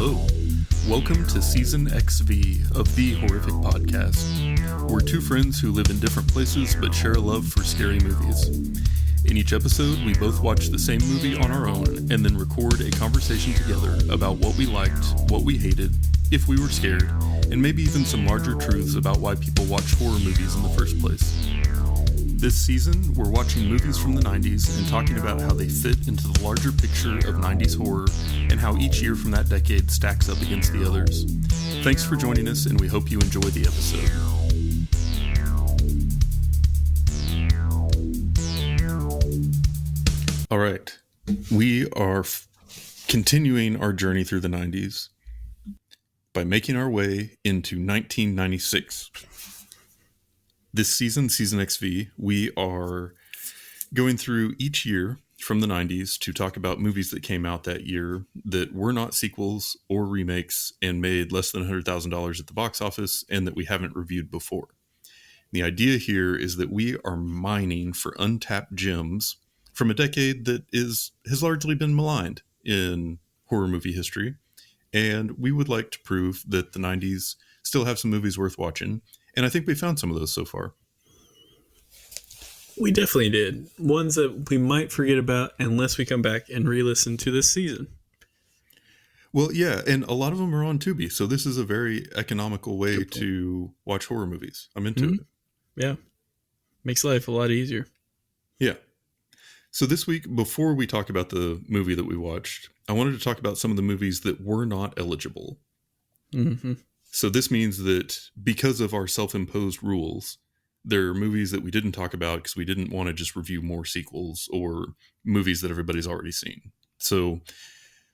Hello. Welcome to Season XV of the Horrific Podcast. We're two friends who live in different places but share a love for scary movies. In each episode, we both watch the same movie on our own and then record a conversation together about what we liked, what we hated, if we were scared, and maybe even some larger truths about why people watch horror movies in the first place. This season, we're watching movies from the 90s and talking about how they fit into the larger picture of 90s horror and how each year from that decade stacks up against the others. Thanks for joining us, and we hope you enjoy the episode. All right. We are continuing our journey through the 90s by making our way into 1996. This season, Season XV, we are going through each year from the 90s to talk about movies that came out that year that were not sequels or remakes and made less than $100,000 at the box office and that we haven't reviewed before. The idea here is that we are mining for untapped gems from a decade that has largely been maligned in horror movie history, and we would like to prove that the 90s still have some movies worth watching. And I think we found some of those so far. We definitely did. Ones that we might forget about unless we come back and re-listen to this season. Well, yeah, and a lot of them are on Tubi, so this is a very economical way to watch horror movies. I'm into it. Yeah. Makes life a lot easier. Yeah. So this week, before we talk about the movie that we watched, I wanted to talk about some of the movies that were not eligible. Mm-hmm. So this means that because of our self-imposed rules, there are movies that we didn't talk about because we didn't want to just review more sequels or movies that everybody's already seen. So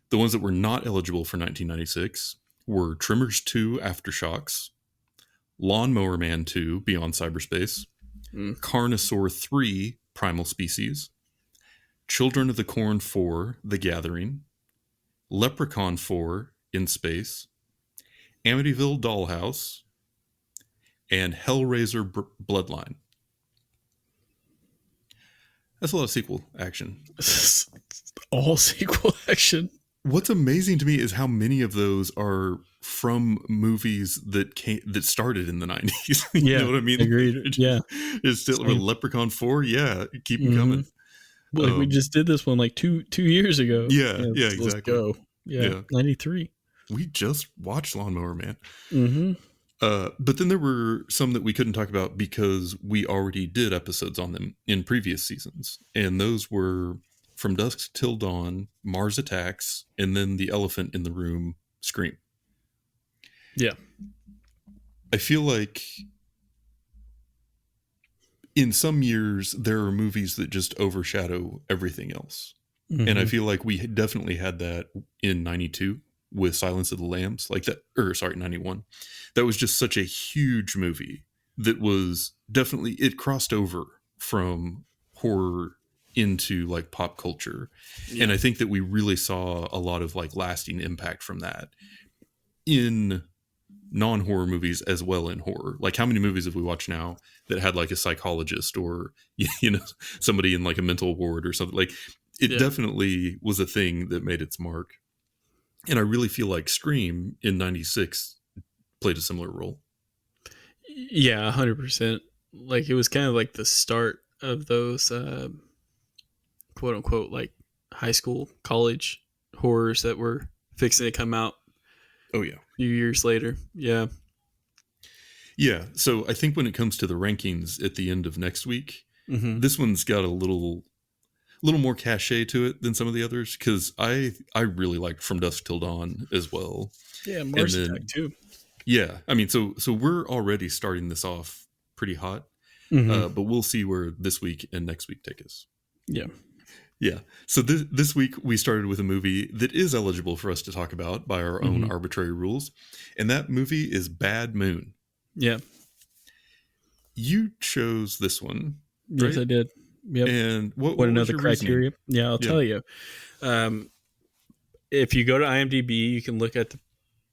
the ones that were not eligible for 1996 were Tremors 2 Aftershocks, Lawnmower Man 2 Beyond Cyberspace, Carnosaur 3 Primal Species, Children of the Corn 4 The Gathering, Leprechaun 4 In Space, Amityville Dollhouse, and Hellraiser Bloodline. That's a lot of sequel action. All sequel action. What's amazing to me is how many of those are from movies that started in the 90s. You know what I mean? Agreed. Yeah. It's still Leprechaun 4. Yeah. Keep them coming. Well, we just did this one like two years ago. Yeah. Exactly. Let's go. Yeah. 93. We just watched Lawnmower Man. Mm-hmm. But then there were some that we couldn't talk about because we already did episodes on them in previous seasons. And those were From Dusk Till Dawn, Mars Attacks, and then The Elephant in the Room, Scream. Yeah. I feel like in some years there are movies that just overshadow everything else. Mm-hmm. And I feel like we definitely had that in 92. With Silence of the Lambs, 91. That was just such a huge movie that was definitely, it crossed over from horror into like pop culture. Yeah. And I think that we really saw a lot of like lasting impact from that in non-horror movies as well in horror. Like how many movies have we watched now that had like a psychologist or, somebody in like a mental ward or something? Like it definitely was a thing that made its mark. And I really feel like Scream in 96 played a similar role. Yeah, 100%. Like it was kind of like the start of those quote unquote like high school, college horrors that were fixing to come out. Oh yeah. A few years later. Yeah. Yeah. So I think when it comes to the rankings at the end of next week, this one's got a little more cachet to it than some of the others because I really liked From Dusk Till Dawn as well. Yeah, Mars Attack too. Yeah, I mean, so we're already starting this off pretty hot, but we'll see where this week and next week take us. Yeah. So this week we started with a movie that is eligible for us to talk about by our own arbitrary rules, and that movie is Bad Moon. Yeah. You chose this one, right? Yes, I did. Yep. And what another criteria? Reasoning? Yeah, I'll tell you. If you go to IMDb, you can look at the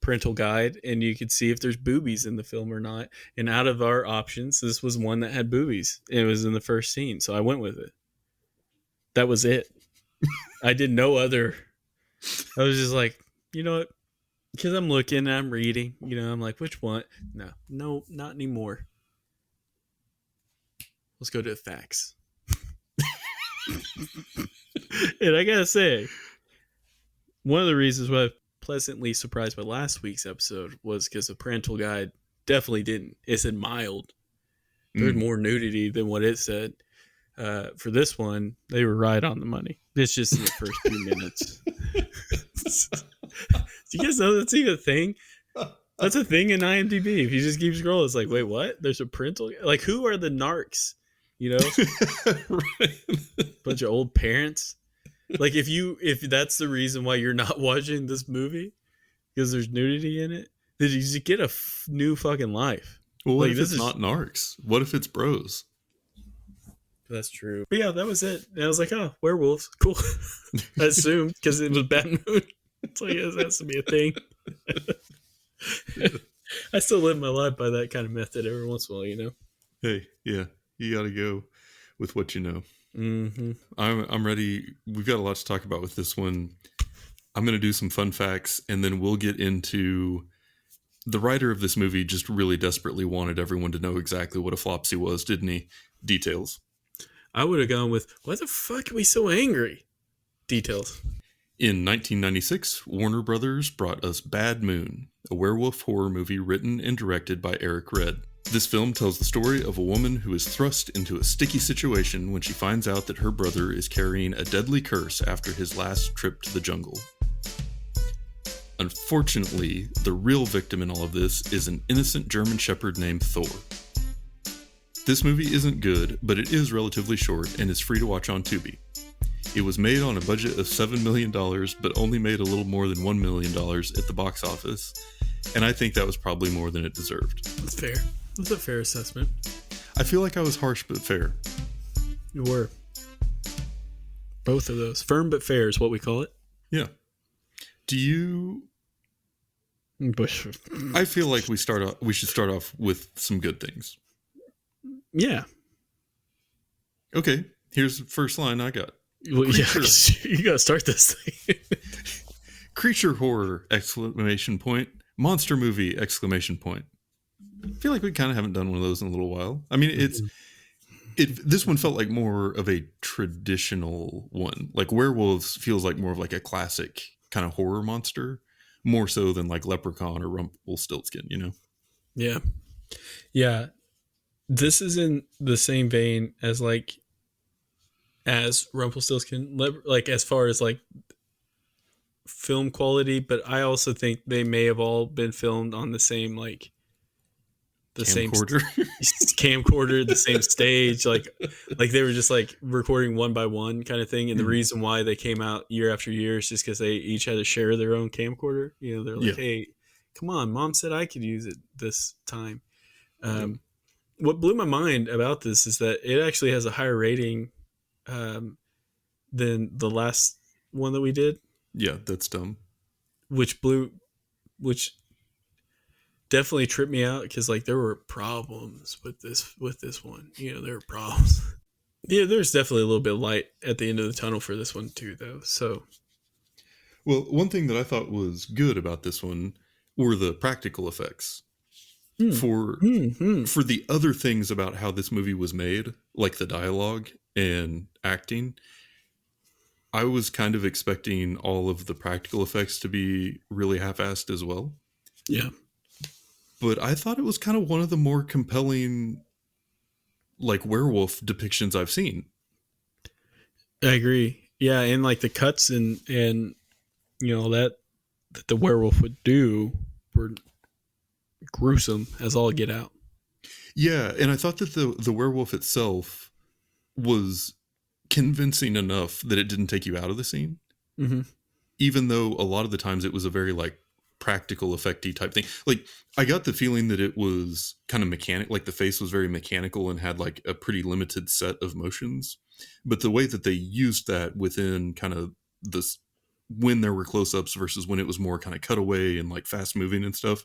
parental guide and you can see if there's boobies in the film or not. And out of our options, this was one that had boobies. It was in the first scene, so I went with it. That was it. I did no other. I was just like, you know what? Because I'm looking, I'm reading, I'm like, which one? No, not anymore. Let's go to the facts. And I gotta say, one of the reasons why I'm pleasantly surprised by last week's episode was because the parental guide definitely didn't. It said mild. There's more nudity than what it said. For this one, they were right on the money. It's just in the first few minutes. Do you guys know that's even a thing? That's a thing in IMDb. If you just keep scrolling, it's like, wait, what? There's a parental. Like, who are the narcs? Right. Bunch of old parents. Like, if that's the reason why you're not watching this movie because there's nudity in it, then you just get a new fucking life. Well, what like, if it's not narcs? What if it's bros? That's true. But yeah, that was it. And I was like, oh, werewolves. Cool. I assumed because it was Bad Moon. It's like, it has to be a thing. I still live my life by that kind of method every once in a while, Hey, yeah, you got to go with what you know. Mm-hmm. I'm ready. We've got a lot to talk about with this one. I'm going to do some fun facts, and then we'll get into the writer of this movie just really desperately wanted everyone to know exactly what a flopsy was, didn't he? Details. I would have gone with, why the fuck are we so angry? Details. In 1996, Warner Brothers brought us Bad Moon, a werewolf horror movie written and directed by Eric Red. This film tells the story of a woman who is thrust into a sticky situation when she finds out that her brother is carrying a deadly curse after his last trip to the jungle. Unfortunately, the real victim in all of this is an innocent German shepherd named Thor. This movie isn't good, but it is relatively short and is free to watch on Tubi. It was made on a budget of $7 million, but only made a little more than $1 million at the box office, and I think that was probably more than it deserved. That's fair. That's a fair assessment. I feel like I was harsh but fair. You were. Both of those. Firm but fair is what we call it. Yeah. Do you... I feel like we should start off with some good things. Yeah. Okay, here's the first line I got. Well, yeah, you gotta start this thing. Creature horror! ! Monster movie! ! I feel like we kind of haven't done one of those in a little while. I mean, this one felt like more of a traditional one. Like werewolves feels like more of like a classic kind of horror monster, more so than like Leprechaun or Rumpelstiltskin, Yeah. Yeah. This is in the same vein as Rumpelstiltskin, like as far as like film quality, but I also think they may have all been filmed on the same camcorder, the same stage, like they were just like recording one by one kind of thing. And the reason why they came out year after year is just because they each had to share their own camcorder. They're like, hey, come on, mom said I could use it this time. What blew my mind about this is that it actually has a higher rating than the last one that we did. Yeah, that's dumb. Which definitely tripped me out because like there were problems with this one. There were problems. Yeah, there's definitely a little bit of light at the end of the tunnel for this one too, though. So, well, one thing that I thought was good about this one were the practical effects. For the other things about how this movie was made, like the dialogue and acting, I was kind of expecting all of the practical effects to be really half-assed as well. Yeah. But I thought it was kind of one of the more compelling, like, werewolf depictions I've seen. I agree. Yeah, and like the cuts and that the werewolf would do were gruesome as all get out. Yeah, and I thought that the werewolf itself was convincing enough that it didn't take you out of the scene. Mm-hmm. Even though a lot of the times it was a very like practical effecty type thing. Like I got the feeling that it was kind of mechanic, like the face was very mechanical and had like a pretty limited set of motions. But the way that they used that within kind of this, when there were close-ups versus when it was more kind of cutaway and like fast moving and stuff,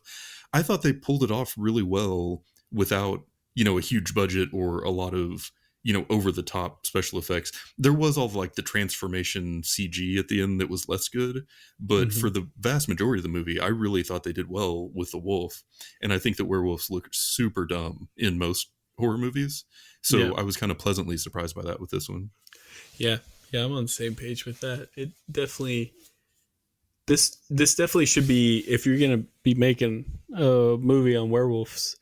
I thought they pulled it off really well without, a huge budget or a lot of over the top special effects. There was all like the transformation CG at the end that was less good, but Mm-hmm. for the vast majority of the movie, I really thought they did well with the wolf. And I think that werewolves look super dumb in most horror movies. Yeah. So I was kind of pleasantly surprised by that with this one. Yeah. Yeah, I'm on the same page with that. It definitely this definitely should be, if you're gonna be making a movie on werewolves,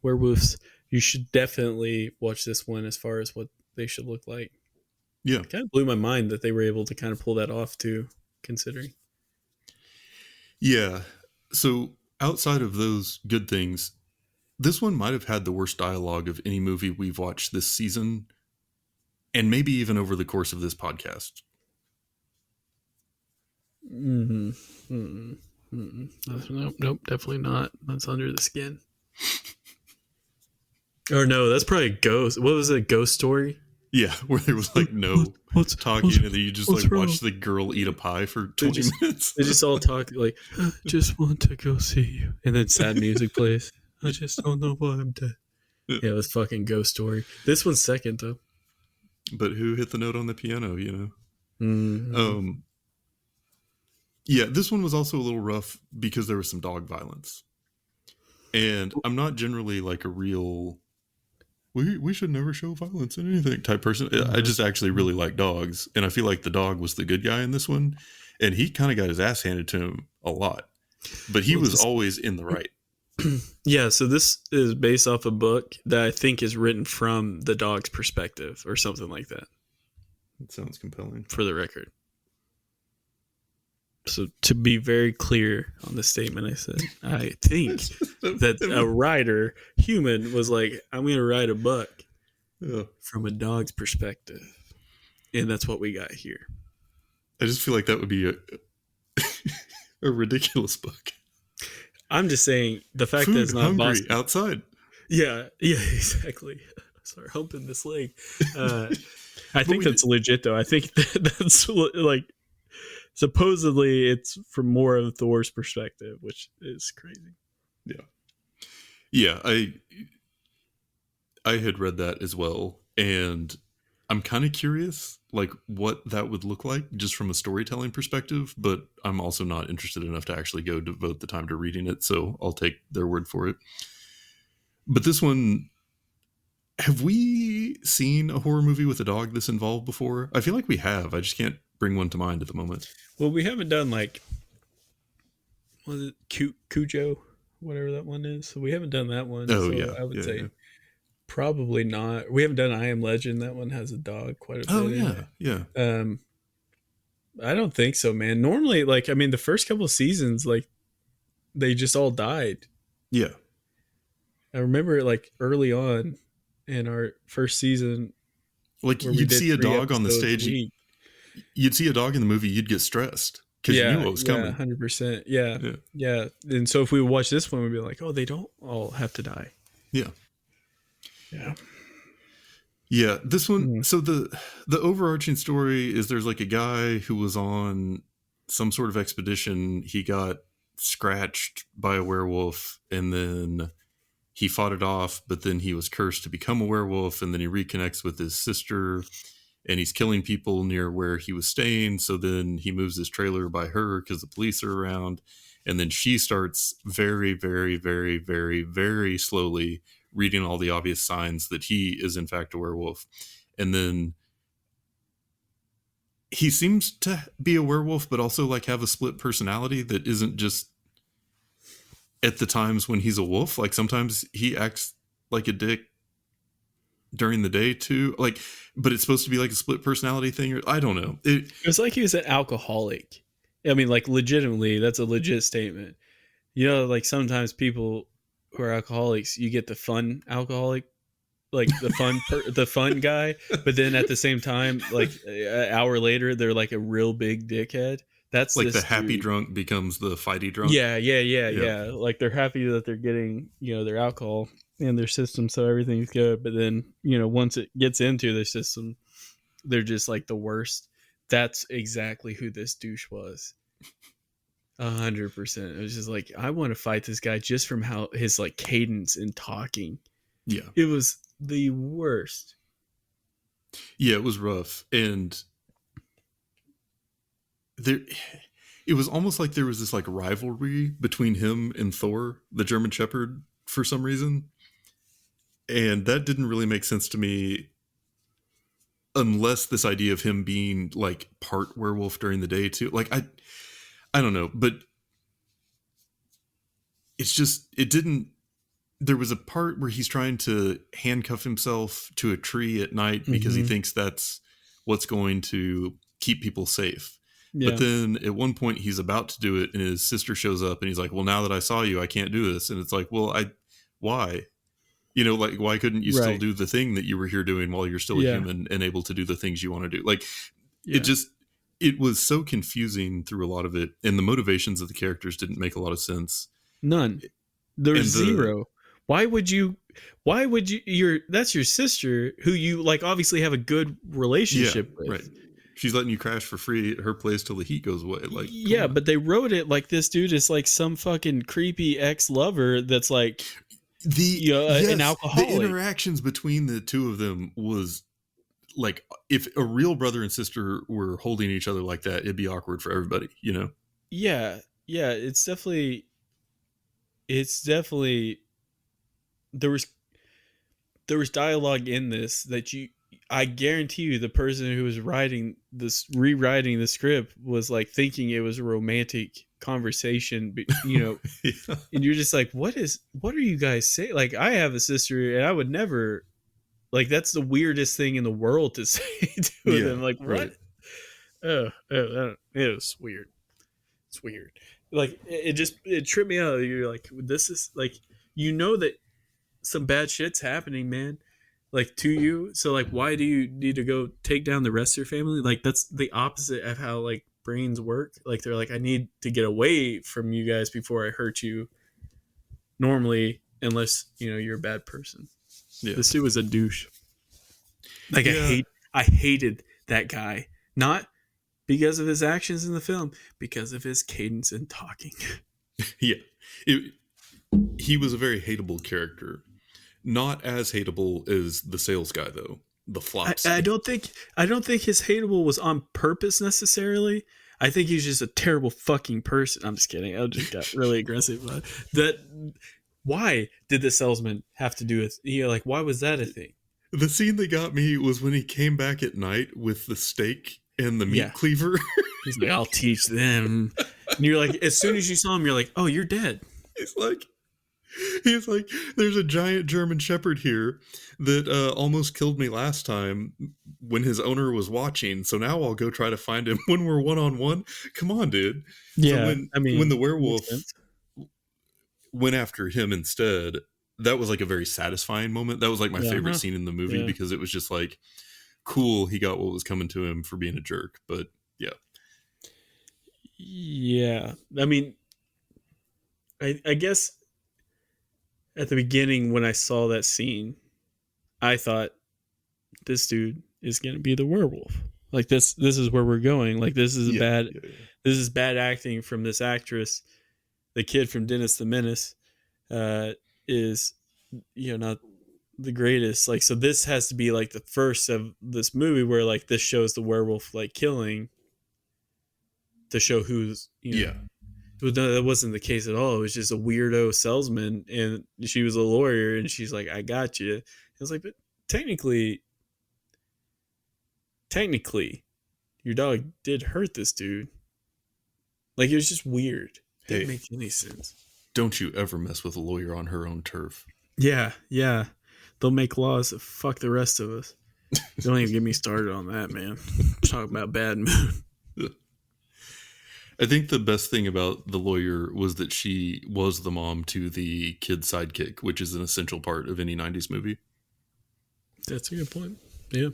you should definitely watch this one as far as what they should look like. Yeah. It kind of blew my mind that they were able to kind of pull that off too, considering. Yeah. So outside of those good things, this one might have had the worst dialogue of any movie we've watched this season, and maybe even over the course of this podcast. Mm-hmm. Nope, definitely not. That's under the skin. Or no, that's probably Ghost. What was it? Ghost Story? Yeah, where there was like no talking, and then you just like watch the girl eat a pie for 20 minutes. They just all talk like, I just want to go see you. And then sad music plays. I just don't know why I'm dead. Yeah, it was fucking Ghost Story. This one's second, though. But who hit the note on the piano, Mm-hmm. Yeah, this one was also a little rough because there was some dog violence. And I'm not generally like a real we should never show violence in anything type person. I just actually really like dogs, and I feel like the dog was the good guy in this one, and he kind of got his ass handed to him a lot, but he was always in the right. Yeah, so this is based off a book that I think is written from the dog's perspective or something like that. It sounds compelling. For the record. So to be very clear on the statement I said, I think that a writer, human, was like, I'm going to write a book from a dog's perspective. And that's what we got here. I just feel like that would be a ridiculous book. I'm just saying the fact Food, that it's not hungry, Boston. Outside. Yeah, exactly. Sorry, humping this leg. I think that's legit, though. I think that's like, supposedly it's from more of Thor's perspective, which is crazy. Yeah, I had read that as well, and I'm kind of curious like what that would look like just from a storytelling perspective, but I'm also not interested enough to actually go devote the time to reading it, so I'll take their word for it. But this one, have we seen a horror movie with a dog this involved before? I feel like we have. I just can't bring one to mind at the moment. Well, we haven't done like, was it Cujo, whatever that one is. So we haven't done that one. Oh, so yeah. I would say probably not. We haven't done I Am Legend. That one has a dog quite a bit. Oh, yeah. Yeah. I don't think so, man. Normally, like, I mean, the first couple of seasons, like, they just all died. Yeah. I remember, like, early on in our first season, like you'd see a dog on the stage. You'd see a dog in the movie, you'd get stressed because you knew what was coming. 100%. Yeah. And so if we watch this one, we'd be like, oh, they don't all have to die. Yeah. Yeah. This one. So the overarching story is there's like a guy who was on some sort of expedition. He got scratched by a werewolf, and then he fought it off, but then he was cursed to become a werewolf, and then he reconnects with his sister, and he's killing people near where he was staying. So then he moves his trailer by her because the police are around. And then she starts very, very, very, very, very slowly reading all the obvious signs that he is in fact a werewolf. And then he seems to be a werewolf, but also like have a split personality that isn't just at the times when he's a wolf. Like sometimes he acts like a dick during the day too, like, but it's supposed to be like a split personality thing, or I don't know. It was like he was an alcoholic. I mean, like, legitimately, that's a legit statement. You know, like sometimes people who are alcoholics, you get the fun alcoholic, like the fun guy, but then at the same time, like an hour later, they're like a real big dickhead. That's like the happy drunk becomes the fighty drunk. Yeah. Like they're happy that they're getting, their alcohol in their system, so everything's good. But then, once it gets into their system, they're just like the worst. That's exactly who this douche was. 100%. It was just like, I want to fight this guy just from how his like cadence in talking. Yeah. It was the worst. Yeah, it was rough, and there, it was almost like there was this like rivalry between him and Thor, the German Shepherd, for some reason, and that didn't really make sense to me unless this idea of him being like part werewolf during the day too. Like I don't know, but it's just it didn't. There was a part where he's trying to handcuff himself to a tree at night because he thinks that's what's going to keep people safe. Yeah. But then at one point he's about to do it and his sister shows up and he's like, well, now that I saw you, I can't do this. And it's like, well, why? You know, like, why couldn't you still do the thing that you were here doing while you're still a human and able to do the things you want to do? Like, it was so confusing through a lot of it. And the motivations of the characters didn't make a lot of sense. None. There's zero. Why would you, that's your sister who you like obviously have a good relationship with. Right. She's letting you crash for free at her place till the heat goes away. Like, yeah, but they wrote it like this dude is like some fucking creepy ex-lover that's like an alcoholic. The interactions between the two of them was like, if a real brother and sister were holding each other like that, it'd be awkward for everybody, you know? Yeah. It's definitely there was dialogue in this that I guarantee you the person who was rewriting the script was like thinking it was a romantic conversation, but, you know, and you're just like, what are you guys saying? Like, I have a sister and I would never, like, that's the weirdest thing in the world to say to them. Like, what? Right. It was weird. It's weird. Like, it tripped me out. You're like, this is like, you know that some bad shit's happening, man, like, to you. So like, why do you need to go take down the rest of your family? Like, that's the opposite of how like brains work. Like, they're like, I need to get away from you guys before I hurt you normally, unless, you know, you're a bad person. This dude was a douche. Like, I hated that guy, not because of his actions in the film, because of his cadence and talking. He was a very hateable character. Not as hateable as the sales guy, though. The flops. I don't think his hateable was on purpose necessarily. I think he's just a terrible fucking person. I'm just kidding. I just got really aggressive. Why did the salesman have to do it? You know, like, why was that a thing? The scene that got me was when he came back at night with the steak and the meat cleaver. He's like, I'll teach them. And you're like, as soon as you saw him, you're like, oh, you're dead. He's like, there's a giant German Shepherd here that almost killed me last time when his owner was watching. So now I'll go try to find him when we're one-on-one. Come on, dude. Yeah. So when the werewolf went after him instead, that was like a very satisfying moment. That was like my favorite scene in the movie because it was just like, cool, he got what was coming to him for being a jerk. But yeah, I mean, I guess at the beginning when I saw that scene, I thought this dude is gonna be the werewolf. Like, this is where we're going. Like, this is this is bad acting from this actress. The kid from Dennis the Menace is, you know, not the greatest. Like, so this has to be like the first of this movie where like this shows the werewolf like killing to show who's, you know. But no, that wasn't the case at all. It was just a weirdo salesman, and she was a lawyer, and she's like, I got you. I was like, but technically, your dog did hurt this dude. Like, it was just weird. Didn't make any sense. Don't you ever mess with a lawyer on her own turf. Yeah. They'll make laws that fuck the rest of us. Don't even get me started on that, man. Talk about bad mood. I think the best thing about the lawyer was that she was the mom to the kid sidekick, which is an essential part of any 90s movie. That's a good point. Yeah.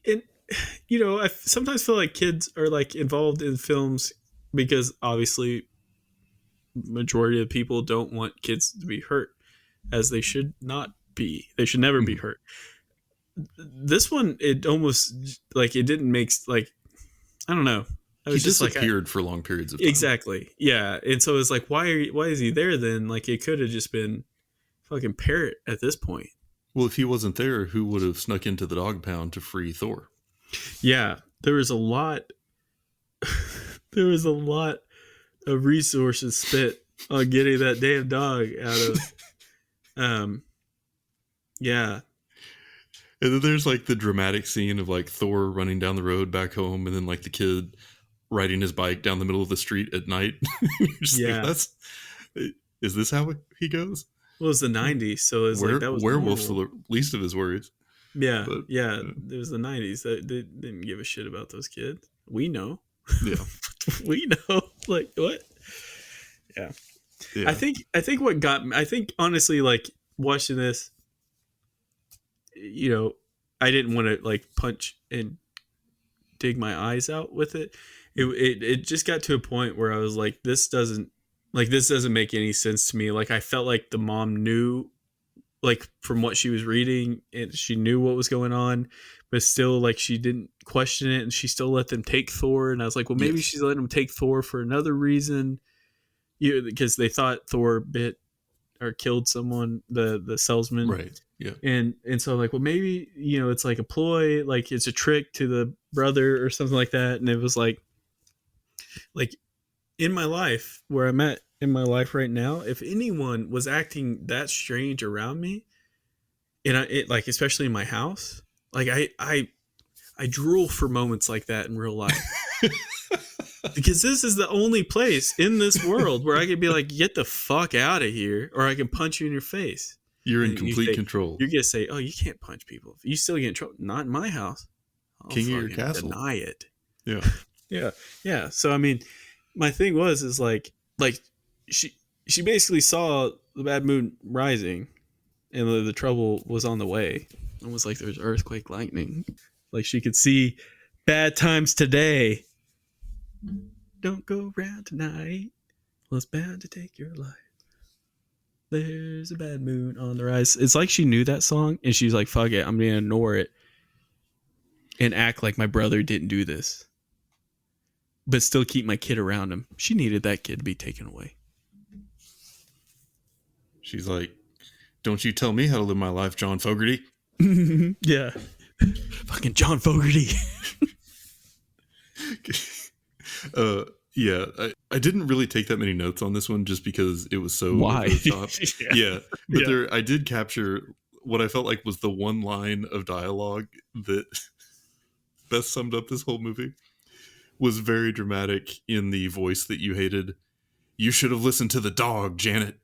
And, you know, I sometimes feel like kids are like involved in films because obviously majority of people don't want kids to be hurt, as they should not be. They should never be hurt. This one, it almost like it didn't make like, I don't know. He disappeared for long periods of time. Exactly. Yeah. And so it's like, why is he there then? Like, it could have just been fucking Parrot at this point. Well, if he wasn't there, who would have snuck into the dog pound to free Thor? Yeah, there was a lot. There was a lot of resources spent on getting that damn dog out of. Um, yeah, And then there's like the dramatic scene of like Thor running down the road back home, and then like the kid riding his bike down the middle of the street at night. You're just like, yeah. is this how he goes? Well, it was the '90s, so it was like that was Werewolf's normal. the least of his worries. Yeah, But yeah. It was the '90s. They didn't give a shit about those kids. We know. yeah, We know. Like what? Yeah. yeah, I think what got me. I think honestly, like watching this, you know, I didn't want to like punch and dig my eyes out with it. It just got to a point where I was like, this doesn't make any sense to me. Like I felt like the mom knew, like from what she was reading, and she knew what was going on, but still like she didn't question it, and she still let them take Thor. And I was like, well, maybe yes, she's letting them take Thor for another reason, because they thought Thor bit or killed someone, the salesman. right, yeah, And so I'm like, well, maybe, it's like a ploy, like it's a trick to the brother or something like that. And it was like in my life, where I'm at in my life right now, if anyone was acting that strange around me, and like especially in my house, like I drool for moments like that in real life. Because this is the only place in this world where I could be like, get the fuck out of here, or I can punch you in your face. you're in And complete control, you're gonna say, oh, you can't punch people. You still get in trouble. Not in my house. I'll king of your fucking castle. deny it. Yeah, Yeah, yeah. So I mean, my thing is like she basically saw the bad moon rising, and the trouble was on the way. Almost like there's earthquake, lightning. Like she could see bad times today. Don't go around tonight. Well, it's bound to take your life. There's a bad moon on the rise. It's like she knew that song, and she's like, fuck it, I'm gonna ignore it and act like my brother didn't do this, but still keep my kid around him. She needed that kid to be taken away. she's like, don't you tell me how to live my life, John Fogerty. Yeah. Fucking John Fogerty. Yeah, I didn't really take that many notes on this one just because it was so Why? over the top. Yeah, but Yeah. I did capture what I felt like was the one line of dialogue that best summed up this whole movie. Was very dramatic in the voice that you hated. You should have listened to the dog, Janet.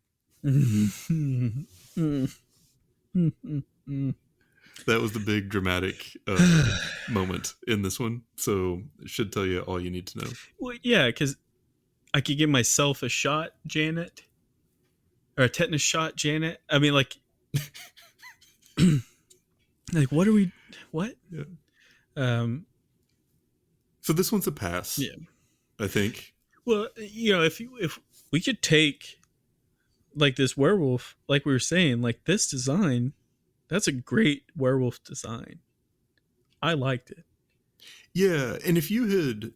That was the big dramatic moment in this one. So it should tell you all you need to know. Well, yeah, because I could give myself a shot, Janet, or a tetanus shot, Janet. I mean, like, like what are we? What? Yeah. Um. So this one's a pass. Yeah. I think. Well, if we could take like this werewolf, like we were saying, like this design, that's a great werewolf design. I liked it. Yeah, and if you had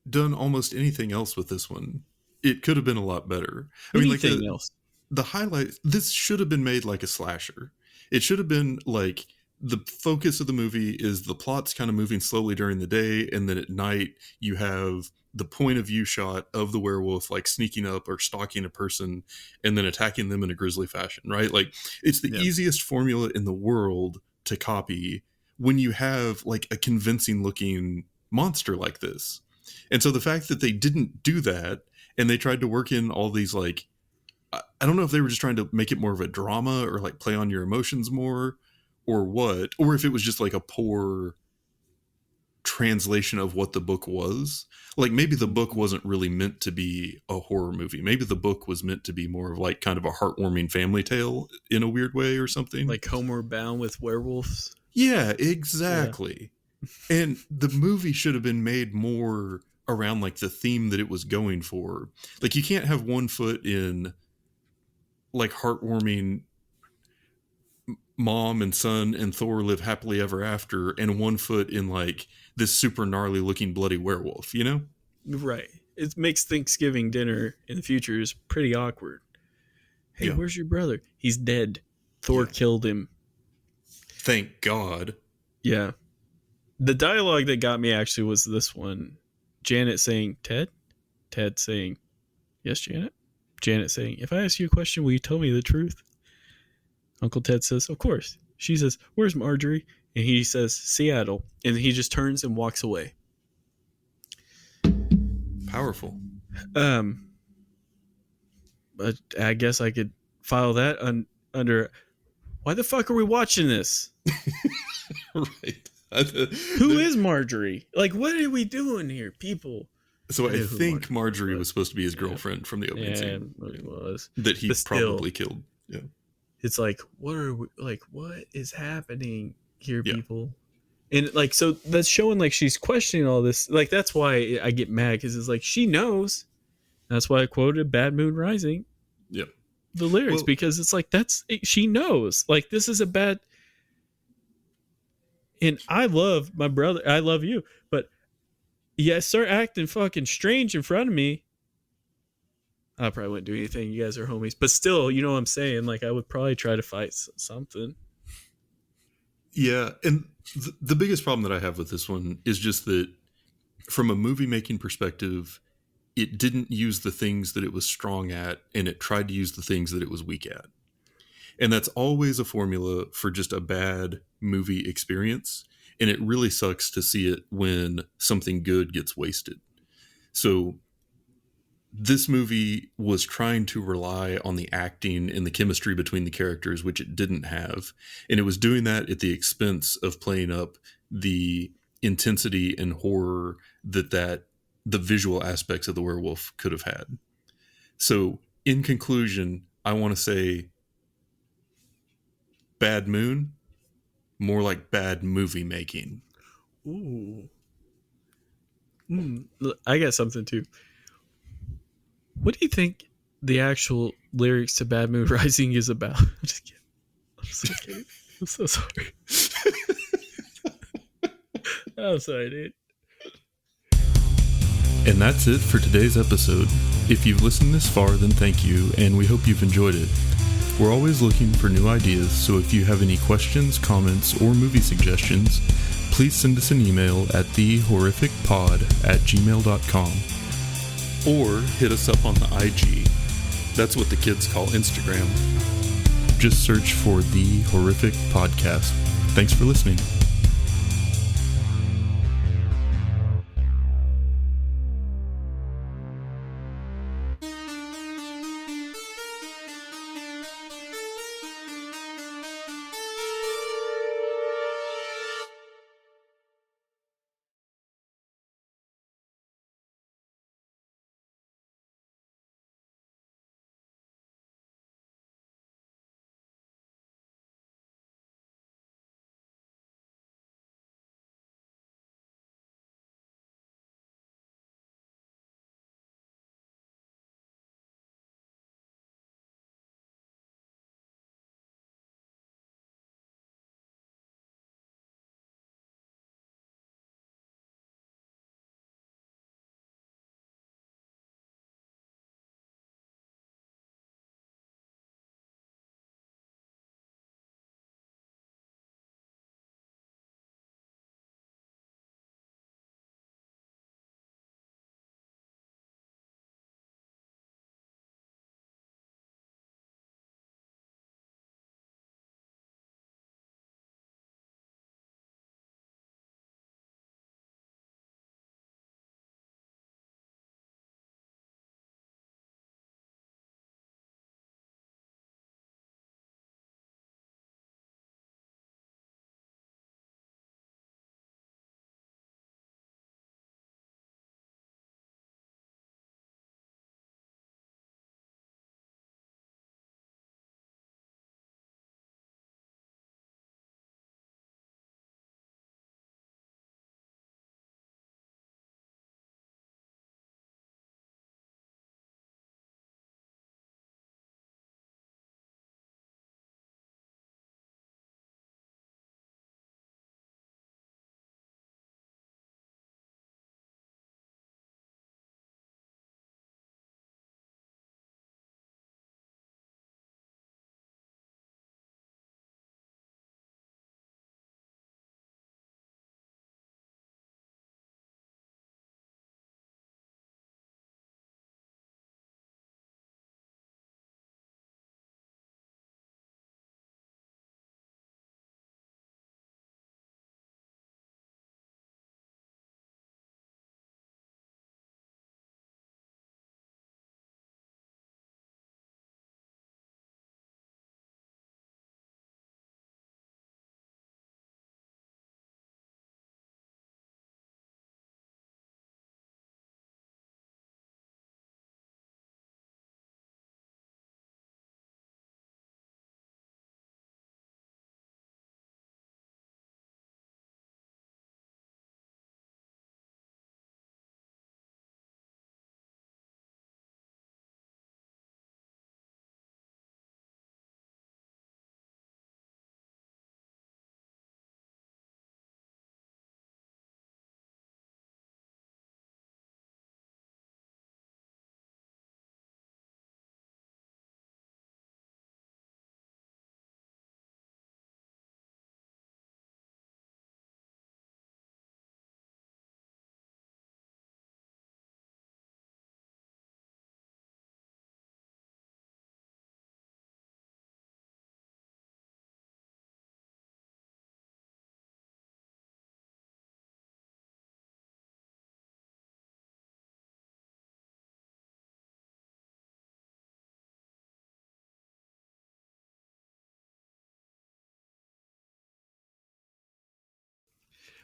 done almost anything else with this one, it could have been a lot better. I mean, like Anything else? the highlight. This should have been made like a slasher. It should have been like the focus of the movie is the plot's kind of moving slowly during the day, and then at night you have the point of view shot of the werewolf like sneaking up or stalking a person and then attacking them in a grisly fashion, right? Like it's the easiest formula in the world to copy when you have like a convincing looking monster like this. And so the fact that they didn't do that and they tried to work in all these like I don't know if they were just trying to make it more of a drama or like play on your emotions more or what, or if it was just like a poor translation of what the book was. Like maybe the book wasn't really meant to be a horror movie. Maybe the book was meant to be more of like kind of a heartwarming family tale in a weird way or something. Like Homeward Bound with werewolves. Yeah, exactly. Yeah. And the movie should have been made more around like the theme that it was going for. Like you can't have one foot in like heartwarming mom and son and Thor live happily ever after and one foot in like this super gnarly looking bloody werewolf, you know? Right. It makes Thanksgiving dinner in the future is pretty awkward. Hey, where's your brother? He's dead. Thor killed him Thank God. Yeah. The dialogue that got me actually was this one. Janet saying, Ted? Ted saying, yes, Janet? Janet saying, if I ask you a question, will you tell me the truth? Uncle Ted says, of course. She says, where's Marjorie? And he says, Seattle. And he just turns and walks away. Powerful. But I guess I could file that under, why the fuck are we watching this? Right. Who is Marjorie? Like, what are we doing here, people? So I think Marjorie was supposed to be his girlfriend from the opening scene. It was. That he probably killed. Yeah. It's like, what is happening here, people? And like, so that's showing like she's questioning all this. Like, that's why I get mad, because it's like she knows. That's why I quoted Bad Moon Rising. Yep. The lyrics, because it's like, she knows. Like, this is a bad. And I love my brother. I love you. But yeah, start acting fucking strange in front of me. I probably wouldn't do anything. You guys are homies. But still, you know what I'm saying? Like, I would probably try to fight something. Yeah. And the biggest problem that I have with this one is just that from a movie making perspective, it didn't use the things that it was strong at, and it tried to use the things that it was weak at. And that's always a formula for just a bad movie experience. And it really sucks to see it when something good gets wasted. So this movie was trying to rely on the acting and the chemistry between the characters, which it didn't have. And it was doing that at the expense of playing up the intensity and horror that the visual aspects of the werewolf could have had. So in conclusion, I want to say Bad Moon, more like bad movie making. Ooh. I got something too. What do you think the actual lyrics to Bad Moon Rising is about? I'm just kidding. I'm so sorry. I'm sorry, dude. And that's it for today's episode. If you've listened this far, then thank you, and we hope you've enjoyed it. We're always looking for new ideas, so if you have any questions, comments, or movie suggestions, please send us an email at thehorrificpod@gmail.com. Or hit us up on the IG. That's what the kids call Instagram. Just search for The Horrific Podcast. Thanks for listening.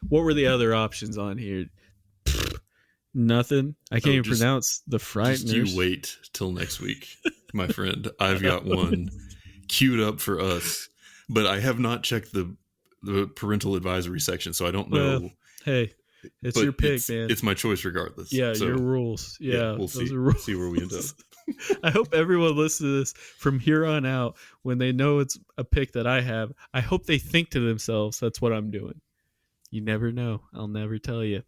What were the other options on here? Nothing. I can't even pronounce the Frighteners. Just you wait till next week, my friend. I've got one queued up for us, but I have not checked the parental advisory section, so I don't know. Well, hey, it's your pick, man. It's my choice regardless. Yeah, so, your rules. Yeah, we'll see. See where we end up. I hope everyone listens to this from here on out. When they know it's a pick that I have, I hope they think to themselves, that's what I'm doing. You never know. I'll never tell you.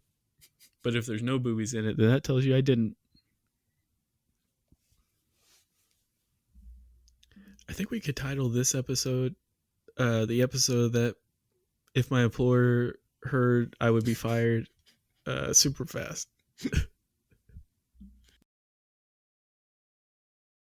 But if there's no boobies in it, then that tells you I didn't. I think we could title this episode the episode that if my employer heard I would be fired super fast.